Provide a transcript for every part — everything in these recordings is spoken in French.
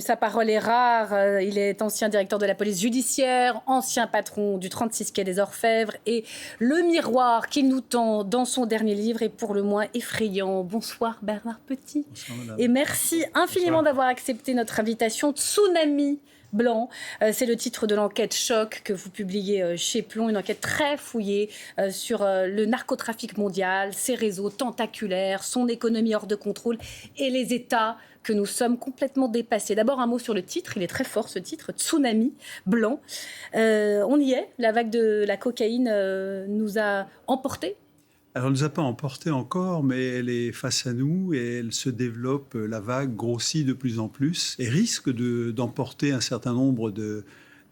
Sa parole est rare. Il est ancien directeur de la police judiciaire, ancien patron du 36 quai des Orfèvres. Et le miroir qu'il nous tend dans son dernier livre est pour le moins effrayant. Bonsoir Bernard Petit. Bonsoir, madame. Et merci infiniment d'avoir accepté notre invitation. Tsunami blanc, c'est le titre de l'enquête Choc que vous publiez chez Plomb, une enquête très fouillée sur le narcotrafic mondial, ses réseaux tentaculaires, son économie hors de contrôle et les États que nous sommes complètement dépassés. D'abord, un mot sur le titre. Il est très fort, ce titre, Tsunami blanc. On y est. La vague de la cocaïne nous a emportés. Alors, elle ne nous a pas emportés encore, mais elle est face à nous et elle se développe. La vague grossit de plus en plus et risque d'emporter un certain nombre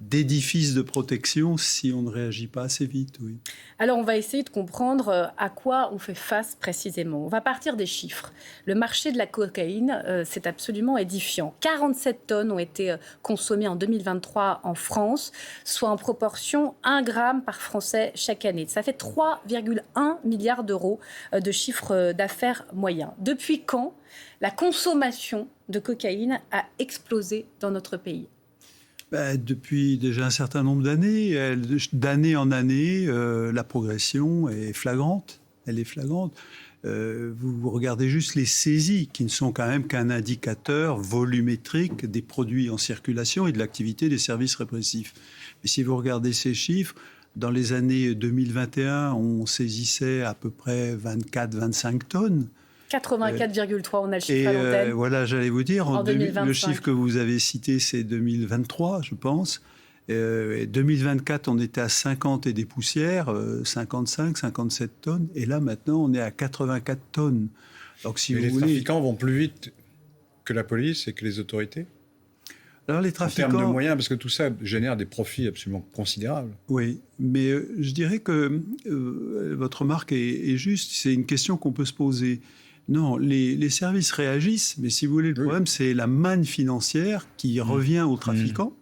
d'édifices de protection si on ne réagit pas assez vite. Oui. Alors, on va essayer de comprendre à quoi on fait face précisément. On va partir des chiffres. Le marché de la cocaïne, c'est absolument édifiant. 47 tonnes ont été consommées en 2023 en France, soit en proportion 1 gramme par Français chaque année. Ça fait 3,1 milliards d'euros de chiffre d'affaires moyen. Depuis quand la consommation de cocaïne a explosé dans notre pays ? Depuis déjà un certain nombre d'années, d'année en année, la progression est flagrante. Elle est flagrante. Vous regardez juste les saisies, qui ne sont quand même qu'un indicateur volumétrique des produits en circulation et de l'activité des services répressifs. Mais si vous regardez ces chiffres, dans les années 2021, on saisissait à peu près 24-25 tonnes. 84,3, on a le chiffre à l'antenne. Voilà, j'allais vous dire, en 2025. Le chiffre que vous avez cité, c'est 2023, je pense. 2024, on était à 50 et des poussières, 55, 57 tonnes. Et là, maintenant, on est à 84 tonnes. Donc, si les trafiquants vont plus vite que la police et que les autorités ? Alors, les trafiquants... En termes de moyens, parce que tout ça génère des profits absolument considérables. Oui, mais je dirais que votre remarque est juste. C'est une question qu'on peut se poser. Non, les services réagissent, mais si vous voulez, le problème, c'est la manne financière qui revient aux trafiquants.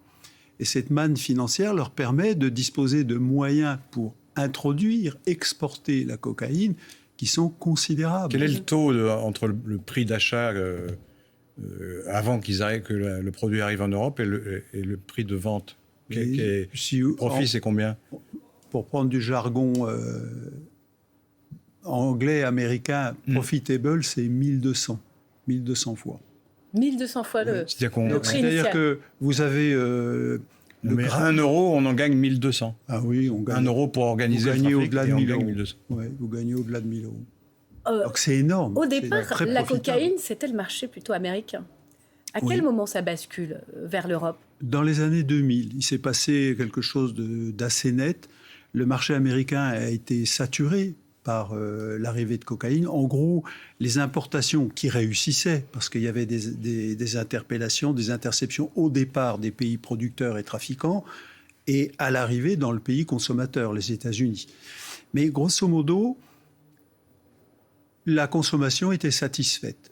Et cette manne financière leur permet de disposer de moyens pour introduire, exporter la cocaïne qui sont considérables. Quel est le taux entre le prix d'achat avant que le produit arrive en Europe et le prix de vente ? Profit, c'est combien ? Pour prendre du jargon... anglais, américain, profitable, c'est 1200 fois. 1200 fois le prix initial. C'est-à-dire que vous avez... Mais 1 euro, on en gagne 1200. Ah oui, on gagne... 1 euro pour organiser le trafic, au-delà de 1000 euros. Ouais, vous gagnez au-delà de 1000 euros. Donc c'est énorme. Au départ, la cocaïne, c'était le marché plutôt américain. À quel moment ça bascule vers l'Europe ? Dans les années 2000, il s'est passé quelque chose d'assez net. Le marché américain a été saturé par l'arrivée de cocaïne. En gros, les importations qui réussissaient, parce qu'il y avait des interpellations, des interceptions au départ des pays producteurs et trafiquants, et à l'arrivée dans le pays consommateur, les États-Unis. Mais grosso modo, la consommation était satisfaite.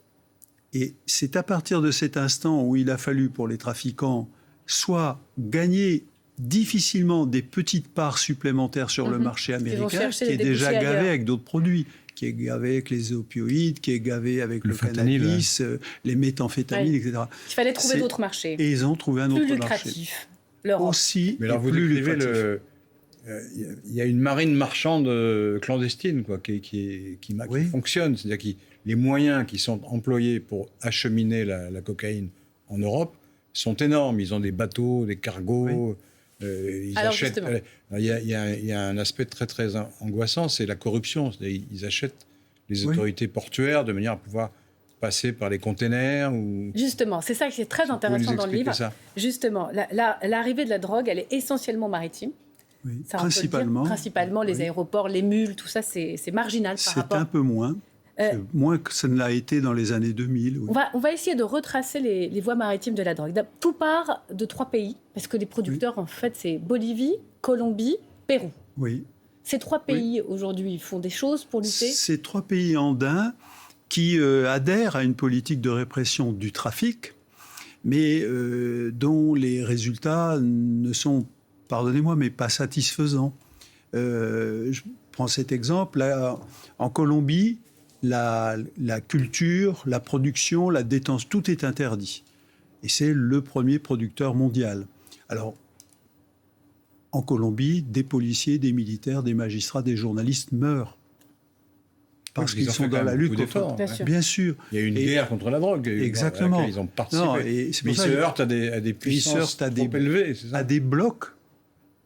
Et c'est à partir de cet instant où il a fallu pour les trafiquants soit gagner difficilement des petites parts supplémentaires sur le marché américain, qui est déjà gavé avec d'autres produits, qui est gavé avec les opioïdes, qui est gavé avec le cannabis, les méthamphétamines, etc. Il fallait trouver d'autres marchés. Et ils ont trouvé un autre marché. L'Europe. Aussi, mais alors vous décrivez il y a une marine marchande clandestine qui fonctionne. C'est-à-dire que les moyens qui sont employés pour acheminer la cocaïne en Europe sont énormes. Ils ont des bateaux, des cargos... Ils achètent. Il y a un aspect très très angoissant, c'est la corruption. Ils achètent les autorités portuaires de manière à pouvoir passer par les containers. Justement, c'est ça qui est très intéressant dans le livre. Justement, l'arrivée de la drogue, elle est essentiellement maritime. Oui, ça, principalement les aéroports, les mules, tout ça, c'est marginal par rapport. C'est un peu moins. Moins que ça ne l'a été dans les années 2000. Oui. On va essayer de retracer les voies maritimes de la drogue. Tout part de 3 pays, parce que les producteurs, en fait, c'est Bolivie, Colombie, Pérou. Oui. Ces 3 pays, aujourd'hui, font des choses pour lutter. Ces 3 pays andins qui adhèrent à une politique de répression du trafic, mais dont les résultats ne sont, pardonnez-moi, mais pas satisfaisants. Je prends cet exemple. Là, en Colombie, la culture, la production, la détention, tout est interdit. Et c'est le premier producteur mondial. Alors, en Colombie, des policiers, des militaires, des magistrats, des journalistes meurent. Parce qu'ils sont dans la lutte contre... Bien sûr. Il y a eu une guerre contre la drogue. Exactement. À laquelle ils ont participé. Non, mais ils se heurtent à des puissances trop élevées. C'est ça, à des blocs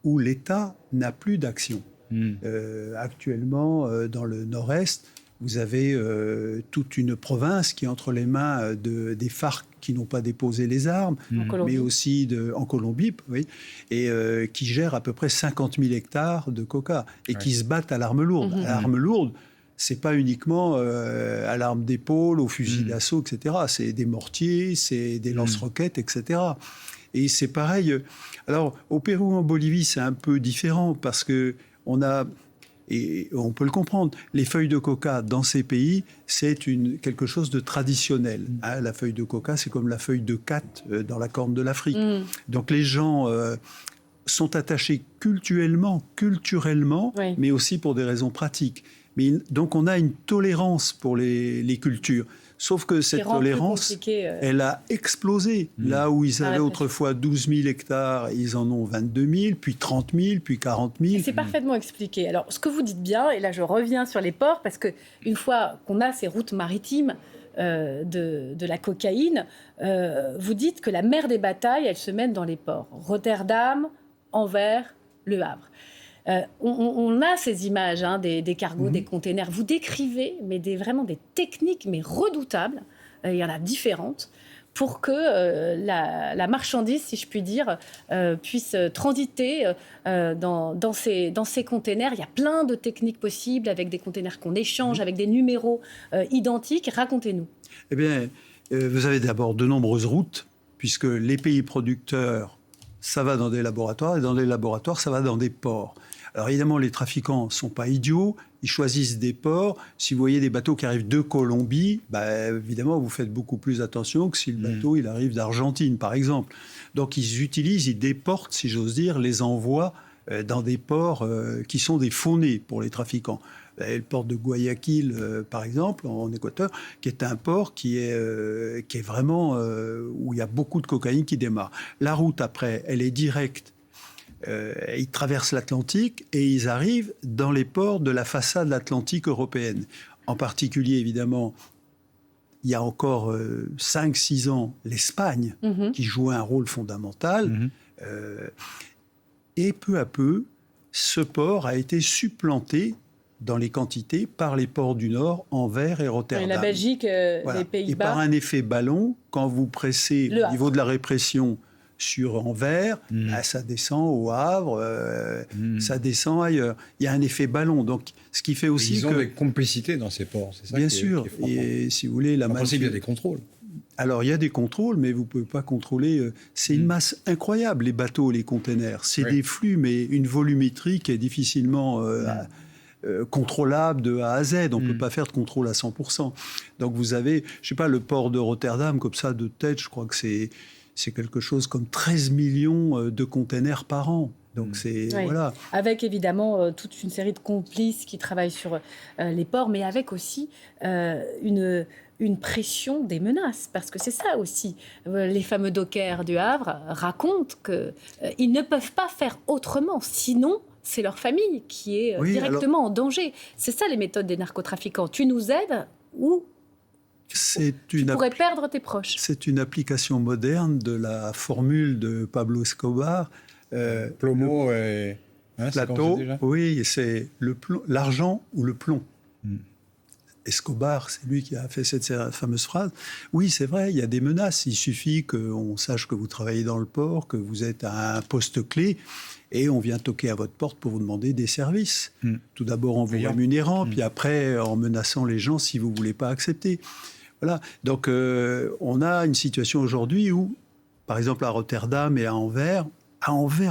où l'État n'a plus d'action. Actuellement, dans le nord-est, vous avez toute une province qui est entre les mains des FARC qui n'ont pas déposé les armes, mais aussi en Colombie, oui, et qui gère à peu près 50 000 hectares de coca, et qui se battent à l'arme lourde. À l'arme lourde, c'est pas uniquement à l'arme d'épaule, au fusil d'assaut, etc. C'est des mortiers, c'est des lance-roquettes, etc. Et c'est pareil. Alors, au Pérou, en Bolivie, c'est un peu différent parce que on a... Et on peut le comprendre. Les feuilles de coca, dans ces pays, c'est quelque chose de traditionnel. Hein, la feuille de coca, c'est comme la feuille de cat dans la corne de l'Afrique. Donc les gens sont attachés culturellement, oui, mais aussi pour des raisons pratiques. Donc on a une tolérance pour les cultures. Sauf que cette tolérance, elle a explosé. Là où ils avaient autrefois 12 000 hectares, ils en ont 22 000, puis 30 000, puis 40 000. Et c'est parfaitement expliqué. Alors, ce que vous dites bien, et là je reviens sur les ports, parce qu'une fois qu'on a ces routes maritimes de la cocaïne, vous dites que la mère des batailles, elle se mène dans les ports. Rotterdam, Anvers, Le Havre. On a ces images des cargos, des containers. Vous décrivez vraiment des techniques mais redoutables, il y en a différentes, pour que la marchandise, si je puis dire, puisse transiter dans ces containers. Il y a plein de techniques possibles avec des containers qu'on échange, avec des numéros identiques. Racontez-nous. Eh bien, vous avez d'abord de nombreuses routes, puisque les pays producteurs, ça va dans des laboratoires, et dans les laboratoires, ça va dans des ports. Alors évidemment, les trafiquants ne sont pas idiots, ils choisissent des ports. Si vous voyez des bateaux qui arrivent de Colombie, évidemment, vous faites beaucoup plus attention que si le bateau il arrive d'Argentine, par exemple. Donc ils déportent, si j'ose dire, les envois dans des ports qui sont des faux-nez pour les trafiquants. Le port de Guayaquil, par exemple, en Équateur, qui est un port qui est vraiment où il y a beaucoup de cocaïne qui démarre. La route, après, elle est directe. Ils traversent l'Atlantique et ils arrivent dans les ports de la façade atlantique européenne. En particulier, évidemment, il y a encore 5-6 ans, l'Espagne, qui jouait un rôle fondamental. Et peu à peu, ce port a été supplanté dans les quantités par les ports du Nord, Anvers et Rotterdam. Et la Belgique, les Pays-Bas. Et par un effet ballon, quand vous pressez au niveau de la répression sur Anvers, ça descend au Havre, ça descend ailleurs. Il y a un effet ballon. Donc, ce qui fait aussi ils ont des complicités dans ces ports, c'est ça bien sûr. Qui est et si vous voulez, en principe, il y a des contrôles. Alors, il y a des contrôles, mais vous ne pouvez pas contrôler. C'est une masse incroyable, les bateaux, les containers. C'est des flux, mais une volumétrie qui est difficilement contrôlable de A à Z. On ne peut pas faire de contrôle à 100%. Donc, vous avez, je ne sais pas, le port de Rotterdam, comme ça, de tête, je crois que c'est quelque chose comme 13 millions de containers par an. Donc voilà. Avec évidemment toute une série de complices qui travaillent sur les ports, mais avec aussi une pression des menaces. Parce que c'est ça aussi. Les fameux dockers du Havre racontent qu'ils ne peuvent pas faire autrement. Sinon, c'est leur famille qui est directement en danger. C'est ça les méthodes des narcotrafiquants. Tu nous aides ou... tu pourrais perdre tes proches. C'est une application moderne de la formule de Pablo Escobar. Plomo et plateau. Oui, c'est l'argent ou le plomb. Escobar, c'est lui qui a fait cette fameuse phrase. Oui, c'est vrai, il y a des menaces. Il suffit qu'on sache que vous travaillez dans le port, que vous êtes à un poste clé, et on vient toquer à votre porte pour vous demander des services. Tout d'abord en vous rémunérant, puis après en menaçant les gens si vous ne voulez pas accepter. Voilà. Donc, on a une situation aujourd'hui où, par exemple, à Rotterdam et à Anvers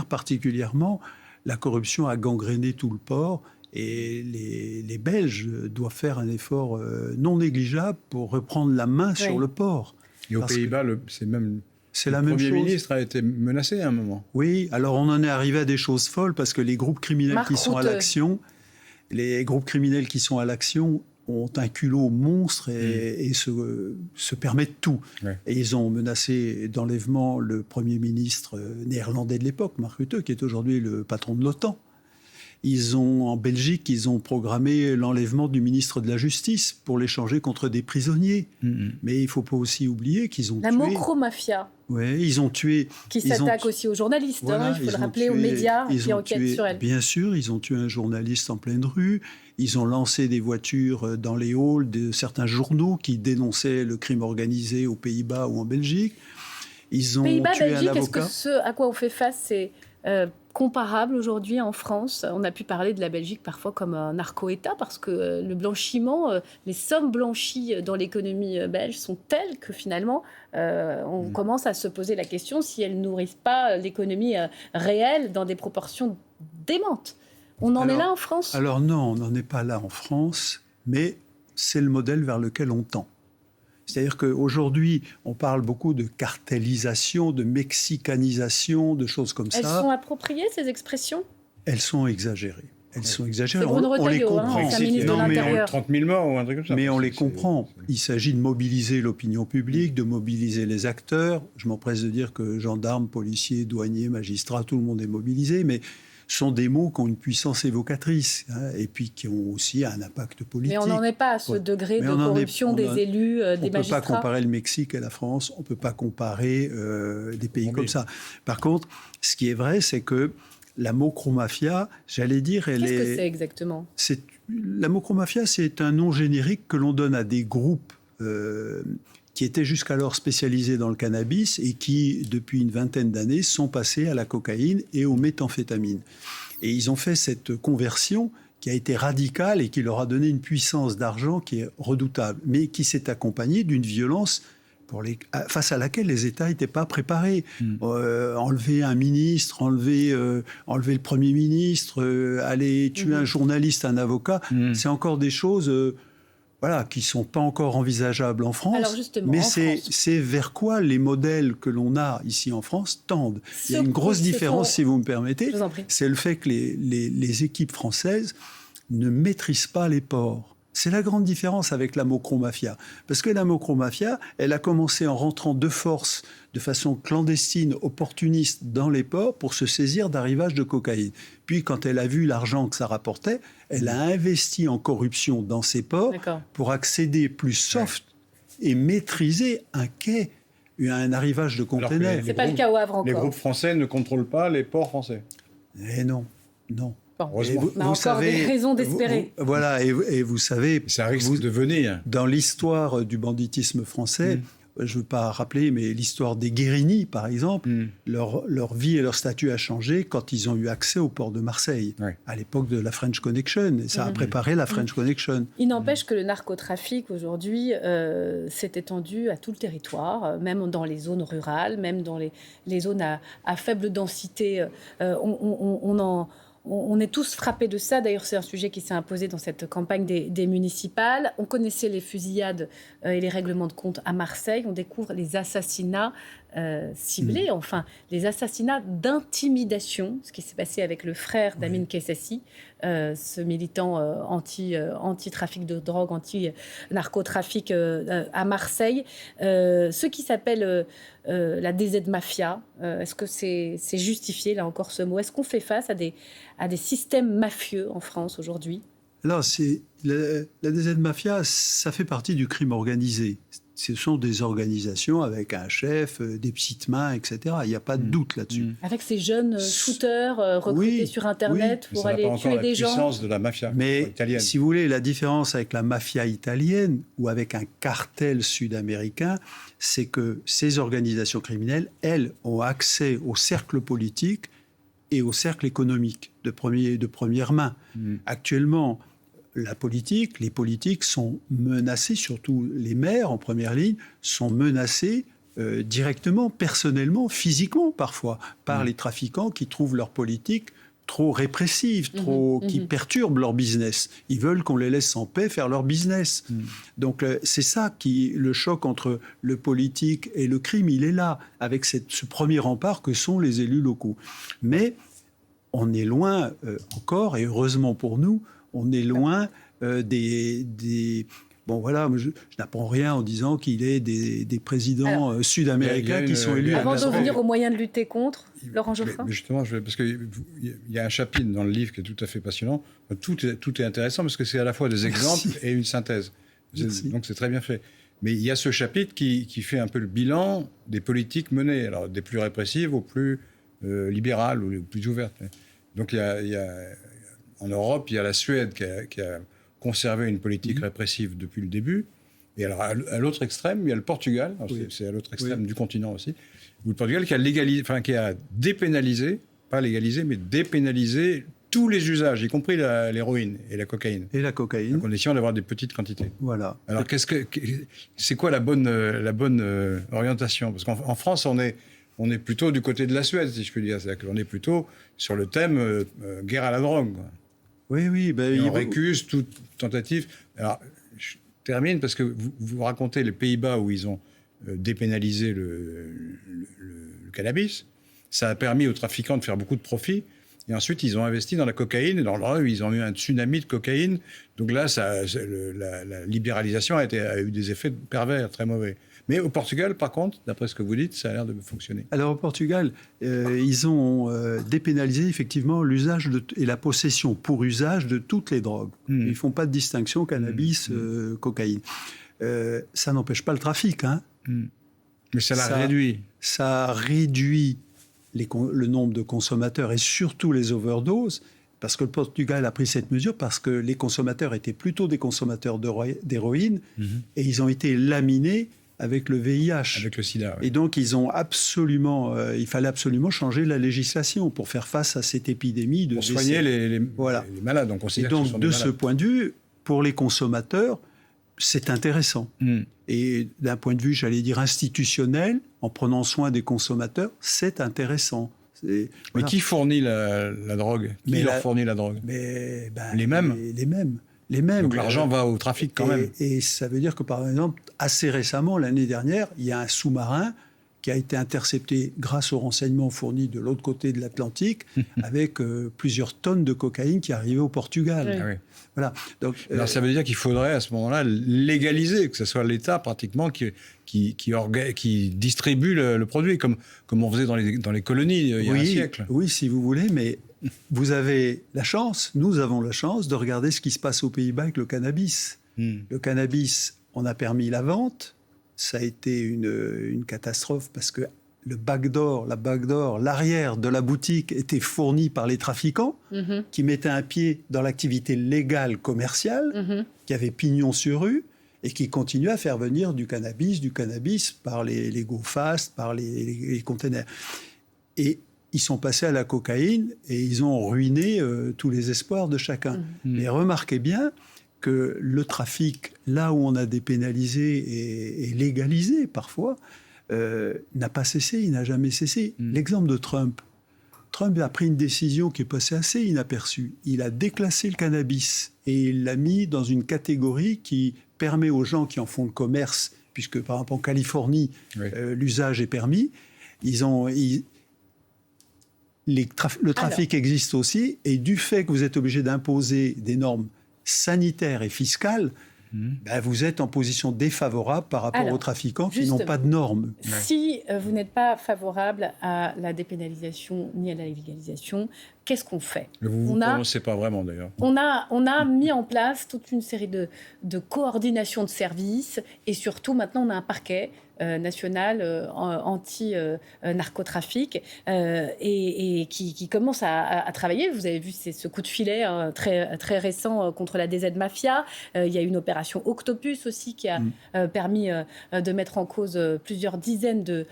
particulièrement, la corruption a gangréné tout le port et les Belges doivent faire un effort non négligeable pour reprendre la main sur le port. Et aux Pays-Bas, c'est même... C'est la même chose. Le Premier ministre a été menacé à un moment. Oui, alors on en est arrivé à des choses folles parce que les groupes criminels qui sont à l'action ont un culot monstre et se permettent tout. Ouais. Et ils ont menacé d'enlèvement le Premier ministre néerlandais de l'époque, Mark Rutte, qui est aujourd'hui le patron de l'OTAN. En Belgique, ils ont programmé l'enlèvement du ministre de la Justice pour l'échanger contre des prisonniers. Mais il ne faut pas aussi oublier qu'ils ont la mocromafia. Oui, ils ont tué... Qui s'attaque aussi aux journalistes, il faut le rappeler, aux médias qui enquêtent sur elle. Bien sûr, ils ont tué un journaliste en pleine rue. Ils ont lancé des voitures dans les halls de certains journaux qui dénonçaient le crime organisé aux Pays-Bas ou en Belgique. Ils ont Pays-Bas, tué Belgique, un avocat. est-ce que ce à quoi on fait face, c'est comparable aujourd'hui en France? On a pu parler de la Belgique parfois comme un narco-État parce que le blanchiment, les sommes blanchies dans l'économie belge sont telles que finalement on commence à se poser la question si elles nourrissent pas l'économie réelle dans des proportions démentes. On en est là en France? Alors non, on n'en est pas là en France, mais c'est le modèle vers lequel on tend. C'est-à-dire qu'aujourd'hui, on parle beaucoup de cartélisation, de mexicanisation, de choses comme ça. Elles sont appropriées, ces expressions? Elles sont exagérées. Elles sont exagérées. On les comprend. Non, mais 30 000 morts ou un truc comme ça. Mais on les comprend. Il s'agit de mobiliser l'opinion publique, de mobiliser les acteurs. Je m'empresse de dire que gendarmes, policiers, douaniers, magistrats, tout le monde est mobilisé, mais sont des mots qui ont une puissance évocatrice et puis qui ont aussi un impact politique. Mais on n'en est pas à ce degré de corruption des élus, des magistrats. On ne peut pas comparer le Mexique et la France, on ne peut pas comparer des pays comme ça. Par contre, ce qui est vrai, c'est que la mocromafia, j'allais dire, Qu'est-ce que c'est exactement ? La mocromafia, c'est un nom générique que l'on donne à des groupes qui étaient jusqu'alors spécialisés dans le cannabis et qui, depuis une vingtaine d'années, sont passés à la cocaïne et aux méthamphétamines. Et ils ont fait cette conversion qui a été radicale et qui leur a donné une puissance d'argent qui est redoutable, mais qui s'est accompagnée d'une violence face à laquelle les États n'étaient pas préparés. Enlever un ministre, enlever le Premier ministre, aller tuer un journaliste, un avocat, c'est encore des choses... qui ne sont pas encore envisageables en France. Alors justement, mais c'est vers quoi les modèles que l'on a ici en France tendent. Il y a une grosse différence, si vous me permettez, c'est le fait que les équipes françaises ne maîtrisent pas les ports. C'est la grande différence avec la mocromafia. Parce que la mocromafia, elle a commencé en rentrant de force, de façon clandestine, opportuniste dans les ports pour se saisir d'arrivage de cocaïne. Puis, quand elle a vu l'argent que ça rapportait, elle a investi en corruption dans ces ports pour accéder plus soft et maîtriser un quai, un arrivage de containers. C'est pas le cas au Havre encore. Les groupes français ne contrôlent pas les ports français. Eh non. Vous savez, des raisons d'espérer. Et vous savez... Ça risque de venir. Dans l'histoire du banditisme français, je ne veux pas rappeler, mais l'histoire des Guérini, par exemple, leur vie et leur statut a changé quand ils ont eu accès au port de Marseille, à l'époque de la French Connection. Et ça a préparé la French Connection. Il n'empêche que le narcotrafic, aujourd'hui, s'est étendu à tout le territoire, même dans les zones rurales, même dans les zones à faible densité. On est tous frappés de ça. D'ailleurs, c'est un sujet qui s'est imposé dans cette campagne des municipales. On connaissait les fusillades et les règlements de compte à Marseille. On découvre les assassinats ciblés, enfin, les assassinats d'intimidation, ce qui s'est passé avec le frère d'Amin Kessassi, ce militant anti-trafic de drogue, anti-narcotrafic à Marseille. Ce qui s'appelle la DZ Mafia. Est-ce que c'est justifié, là encore, ce mot? Est-ce qu'on fait face à des systèmes mafieux en France aujourd'hui? Alors, la DZ Mafia, ça fait partie du crime organisé. Ce sont des organisations avec un chef, des petites mains, etc. Il n'y a pas de doute là-dessus. Avec ces jeunes shooters recrutés sur Internet pour aller tuer des gens. Ça n'a pas encore la puissance de la mafia italienne. Si vous voulez, la différence avec la mafia italienne ou avec un cartel sud-américain, c'est que ces organisations criminelles, elles, ont accès au cercle politique et au cercle économique de première main. Actuellement, les politiques sont menacés, surtout les maires en première ligne, sont menacés directement, personnellement, physiquement parfois, par les trafiquants qui trouvent leur politique trop répressive, qui perturbe leur business. Ils veulent qu'on les laisse en paix faire leur business. Donc c'est ça le choc entre le politique et le crime, il est là, avec ce premier rempart que sont les élus locaux. Mais on est loin encore, et heureusement pour nous, on est loin Bon, voilà, je n'apprends rien en disant qu'il est des présidents sud-américains qui sont élus. Avant de revenir aux moyens de lutter contre, Laurent Geoffrin. Mais justement, parce qu'il y a un chapitre dans le livre qui est tout à fait passionnant. Tout est intéressant parce que c'est à la fois des exemples et une synthèse. Donc c'est très bien fait. Mais il y a ce chapitre qui fait un peu le bilan des politiques menées, alors des plus répressives aux plus libérales ou aux plus ouvertes. Donc en Europe, il y a la Suède qui a conservé une politique répressive depuis le début. Et alors, à l'autre extrême, il y a le Portugal, c'est à l'autre extrême du continent aussi, où le Portugal qui a dépénalisé, pas légalisé, mais dépénalisé tous les usages, y compris l'héroïne et la cocaïne. Et la cocaïne. À condition d'avoir des petites quantités. Voilà. Alors, c'est quoi la bonne orientation? Parce qu'en France, on est plutôt du côté de la Suède, si je puis dire. C'est-à-dire qu'on est plutôt sur le thème guerre à la drogue, quoi. Oui. On récuse toute tentative. Alors, je termine parce que vous racontez les Pays-Bas où ils ont dépénalisé le cannabis. Ça a permis aux trafiquants de faire beaucoup de profits. Et ensuite, ils ont investi dans la cocaïne. Et dans le rôle, ils ont eu un tsunami de cocaïne. Donc là, la libéralisation a eu des effets pervers, très mauvais. Mais au Portugal, par contre, d'après ce que vous dites, ça a l'air de fonctionner. Alors au Portugal, ils ont dépénalisé effectivement l'usage et la possession pour usage de toutes les drogues. Ils ne font pas de distinction cannabis, cocaïne. Ça n'empêche pas le trafic. Hein. Mais ça l'a réduit. Ça réduit le nombre de consommateurs et surtout les overdoses. Parce que le Portugal a pris cette mesure parce que les consommateurs étaient plutôt des consommateurs d'héroïne et ils ont été laminés avec le VIH. Avec le sida, oui. Et donc, il fallait absolument changer la législation pour faire face à cette épidémie de pour soigner les malades. Donc, et donc, de ce point de vue, pour les consommateurs, c'est intéressant. Et d'un point de vue, j'allais dire, institutionnel, en prenant soin des consommateurs, c'est intéressant. Mais qui fournit la drogue? Qui leur fournit la drogue? Les mêmes. Les mêmes. Donc l'argent va au trafic quand même. Et ça veut dire que, par exemple, assez récemment, l'année dernière, il y a un sous-marin qui a été intercepté grâce aux renseignements fournis de l'autre côté de l'Atlantique, avec plusieurs tonnes de cocaïne qui arrivaient au Portugal. Oui. Ah oui. Voilà. Donc, alors ça veut dire qu'il faudrait à ce moment-là légaliser, que ce soit l'État pratiquement qui distribue le produit, comme on faisait dans les colonies il y a un siècle. Oui, si vous voulez, mais vous avez la chance, nous avons la chance de regarder ce qui se passe aux Pays-Bas avec le cannabis. Le cannabis, on a permis la vente. Ça a été une catastrophe parce que l'arrière de la boutique était fourni par les trafiquants qui mettaient un pied dans l'activité légale commerciale, qui avait pignon sur rue et qui continuaient à faire venir du cannabis par les go-fast, par les containers. Et ils sont passés à la cocaïne et ils ont ruiné tous les espoirs de chacun. Mais remarquez bien que le trafic, là où on a dépénalisé et légalisé parfois, n'a pas cessé, il n'a jamais cessé. L'exemple de Trump. Trump a pris une décision qui est passée assez inaperçue. Il a déclassé le cannabis et il l'a mis dans une catégorie qui permet aux gens qui en font le commerce, puisque par exemple en Californie, l'usage est permis, le trafic existe aussi, et du fait que vous êtes obligé d'imposer des normes sanitaires et fiscales, vous êtes en position défavorable par rapport aux trafiquants qui n'ont pas de normes. Si vous n'êtes pas favorable à la dépénalisation ni à la légalisation, qu'est-ce qu'on fait? Vous ne vous prononcez pas vraiment d'ailleurs. On a mis en place toute une série de coordination de services et surtout maintenant on a un parquet national anti-narcotrafic et qui commence à travailler. Vous avez vu ce coup de filet très, très récent contre la DZ Mafia. Il y a une opération Octopus aussi qui a permis de mettre en cause plusieurs dizaines de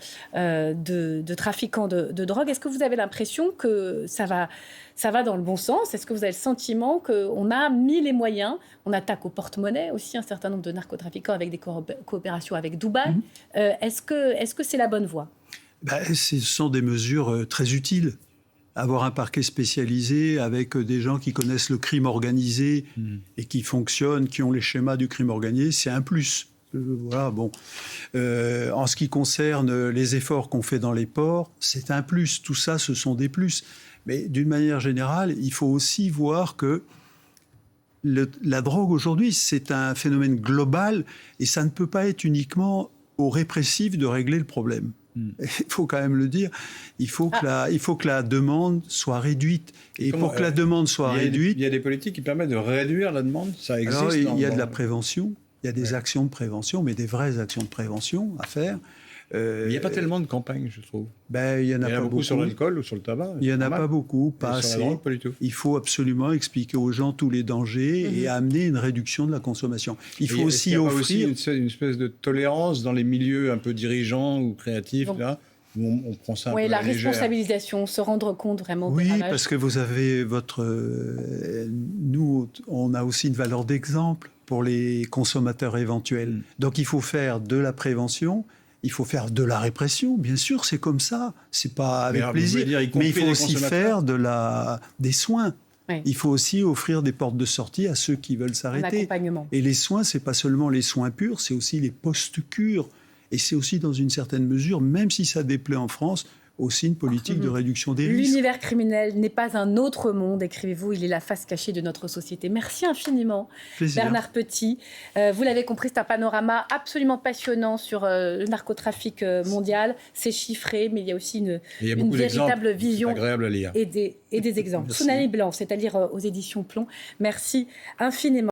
trafiquants de drogue. Est-ce que vous avez l'impression que ça va dans le bon sens? Est-ce que vous avez le sentiment qu'on a mis les moyens? On attaque au porte-monnaie aussi un certain nombre de narcotrafiquants avec des coopérations avec Dubaï. Est-ce que c'est la bonne voie? Ce sont des mesures très utiles. Avoir un parquet spécialisé avec des gens qui connaissent le crime organisé et qui fonctionnent, qui ont les schémas du crime organisé, c'est un plus. Voilà, bon. En ce qui concerne les efforts qu'on fait dans les ports, c'est un plus. Tout ça, ce sont des plus. Mais d'une manière générale, il faut aussi voir que la drogue aujourd'hui, c'est un phénomène global et ça ne peut pas être uniquement au répressif de régler le problème. Il faut quand même le dire. Il faut que la demande soit réduite. Et pour que la demande soit réduite... Il y a des politiques qui permettent de réduire la demande. Ça existe. Alors, il y a de la prévention. Il y a des actions de prévention, mais des vraies actions de prévention à faire. Il n'y a pas tellement de campagnes, je trouve. Il y en a pas beaucoup sur l'alcool ou sur le tabac. Il n'y en a pas beaucoup, pas assez. Sur la drogue, pas du tout. Il faut absolument expliquer aux gens tous les dangers et amener une réduction de la consommation. Il faut aussi offrir... une espèce de tolérance dans les milieux un peu dirigeants ou créatifs, Donc, là, où on prend ça un peu la à la légère. responsabilisation, se rendre compte vraiment des Oui, ravages. parce que vous avez nous, on a aussi une valeur d'exemple pour les consommateurs éventuels. Donc il faut faire de la prévention, il faut faire de la répression, bien sûr, c'est comme ça, c'est pas avec plaisir, mais il faut aussi faire des soins. Oui. Il faut aussi offrir des portes de sortie à ceux qui veulent s'arrêter. Et les soins, c'est pas seulement les soins purs, c'est aussi les post-cures. Et c'est aussi, dans une certaine mesure, même si ça déplaît en France, aussi une politique de réduction des risques. L'univers criminel n'est pas un autre monde, écrivez-vous, il est la face cachée de notre société. Merci infiniment, Plaisir. Bernard Petit. Vous l'avez compris, c'est un panorama absolument passionnant sur le narcotrafic mondial. C'est chiffré, mais il y a aussi une véritable vision agréable à lire. et des exemples. Tsunami Blanc, c'est-à-dire aux éditions Plomb. Merci infiniment.